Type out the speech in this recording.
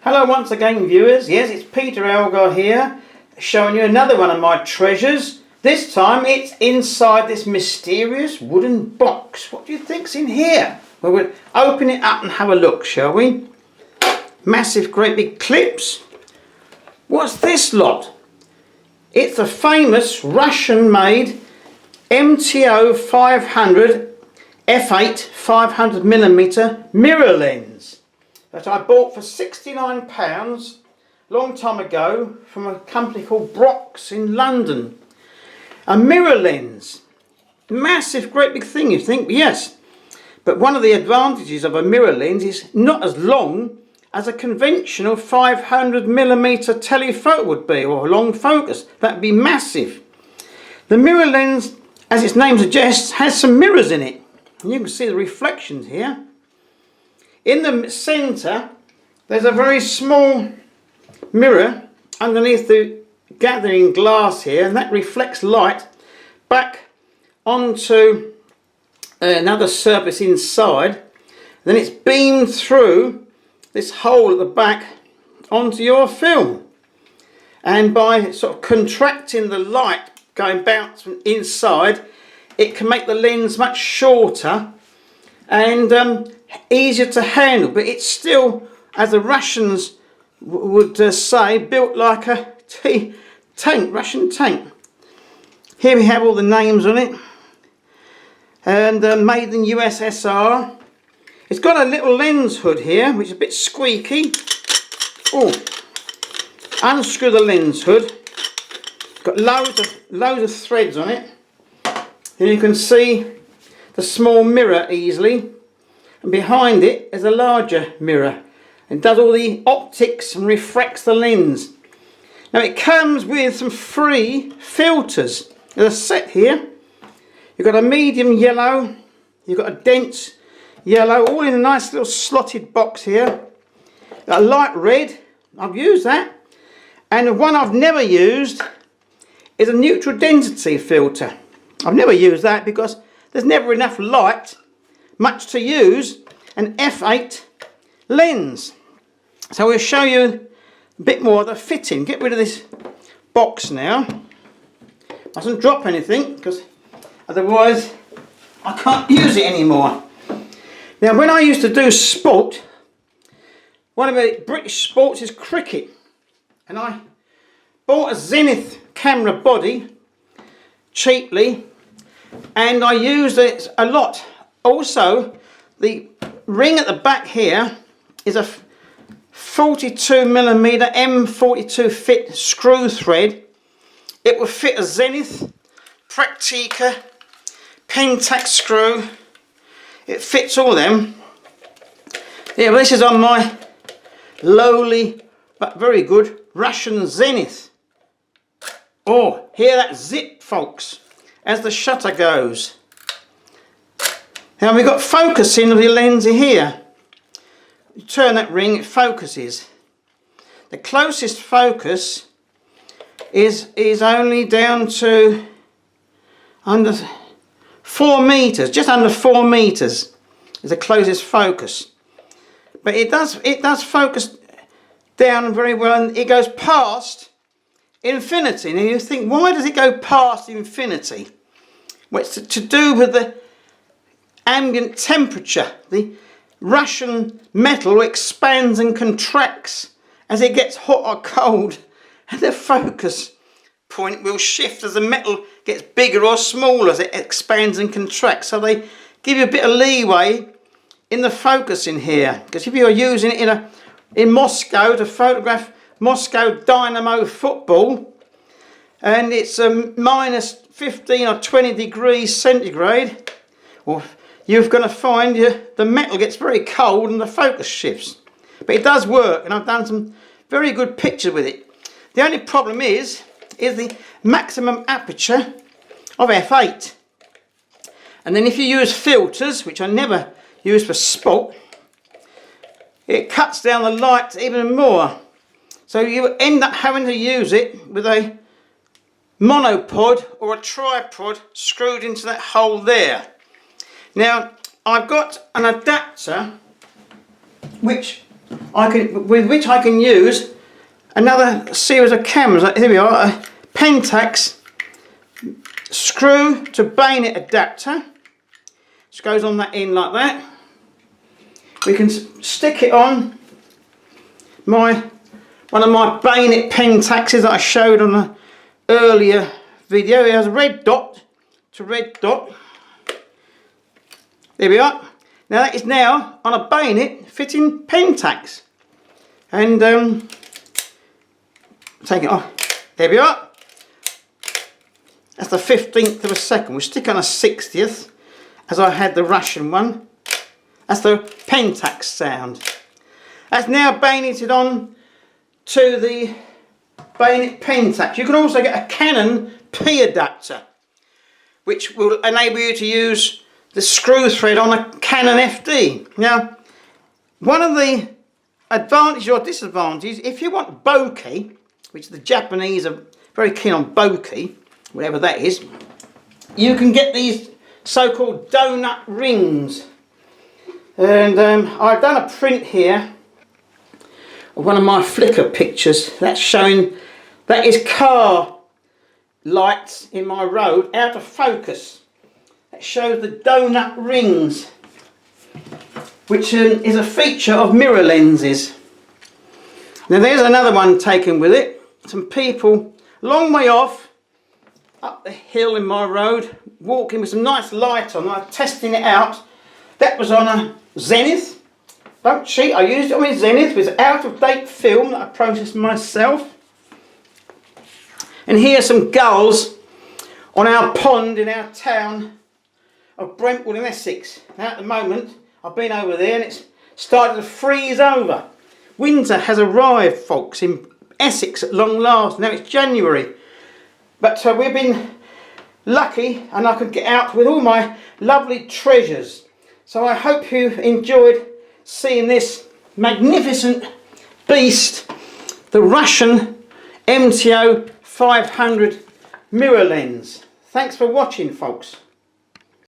Hello once again viewers, yes it's Peter Elgar here, showing you another one of my treasures. This time it's inside this mysterious wooden box. What do you think's in here? Well, we'll open it up and have a look, shall we? Massive great big clips. What's this lot? It's the famous Russian made MTO 500 f8 500mm mirror lens that I bought for £69 long time ago from a company called Brock's in London. A mirror lens, massive great big thing you think, yes, but one of the advantages of a mirror lens is not as long as a conventional 500mm telephoto would be, or long focus. That'd be massive. The mirror lens, as its name suggests, has some mirrors in it, and you can see the reflections here. In the centre there's a very small mirror underneath the gathering glass here, and that reflects light back onto another surface inside. Then it's beamed through this hole at the back onto your film, and by sort of contracting the light going bounce from inside, it can make the lens much shorter and easier to handle, but it's still, as the Russians would say, built like a tank, Russian tank. Here we have all the names on it, and made in USSR. It's got a little lens hood here which is a bit squeaky. Oh, unscrew the lens hood. Got loads of threads on it. Then you can see the small mirror easily, and behind it is a larger mirror and does all the optics and refracts the lens. Now it comes with some free filters. There's a set here. You've got a medium yellow, you've got a dense yellow, all in a nice little slotted box here. A light red, I've used that, and the one I've never used is a neutral density filter. I've never used that because there's never enough light, much to use an f8 lens. So we'll show you a bit more of the fitting. Get rid of this box now. Mustn't drop anything because otherwise I can't use it anymore. Now when I used to do sport, one of the British sports is cricket, and I bought a Zenith camera body cheaply, and I used it a lot. Also, the ring at the back here is a 42mm M42 fit screw thread. It will fit a Zenith, Praktika, Pentax screw. It fits all them. Yeah, well, this is on my lowly but very good Russian Zenith. Oh, hear that zip, folks, as the shutter goes. Now we've got focusing of the lens here. You turn that ring, it focuses. The closest focus is only down to under 4 meters, just under 4 meters is the closest focus. But it does focus down very well, and it goes past infinity. Now you think, why does it go past infinity? Well, it's to do with the ambient temperature. The Russian metal expands and contracts as it gets hot or cold, and the focus point will shift as the metal gets bigger or smaller as it expands and contracts. So they give you a bit of leeway in the focusing here, because if you're using it in Moscow to photograph Moscow Dynamo football, and it's minus 15 or 20 degrees centigrade, or you're going to find the metal gets very cold and the focus shifts. But it does work, and I've done some very good pictures with it. The only problem is the maximum aperture of f8. And then if you use filters, which I never use for sport, it cuts down the light even more. So you end up having to use it with a monopod or a tripod screwed into that hole there. Now I've got an adapter which with which I can use another series of cameras. Here we are, a Pentax screw to bayonet adapter. Just goes on that end like that. We can stick it on one of my bayonet Pentaxes that I showed on an earlier video. It has a red dot to red dot. There we are. Now that is now on a bayonet fitting Pentax. And take it off. There we are. That's the 15th of a second. We'll stick on a 60th as I had the Russian one. That's the Pentax sound. That's now bayoneted on to the bayonet Pentax. You can also get a Canon P adapter, which will enable you to use the screw thread on a Canon FD. Now, one of the advantages or disadvantages, if you want bokeh, which the Japanese are very keen on bokeh, whatever that is, you can get these so-called donut rings. And I've done a print here of one of my Flickr pictures that's showing that is car lights in my road out of focus. That shows the donut rings, which is a feature of mirror lenses. Now there's another one taken with it. Some people a long way off up the hill in my road walking with some nice light on. I'm testing it out. That was on a Zenith. Don't cheat, I used it on my Zenith with out of date film that I processed myself. And here's some gulls on our pond in our town of Brentwood in Essex. Now at the moment I've been over there and it's started to freeze over. Winter has arrived, folks, in Essex at long last. Now it's January, but we've been lucky and I could get out with all my lovely treasures. So I hope you enjoyed seeing this magnificent beast, the Russian MTO 500 mirror lens. Thanks for watching, folks.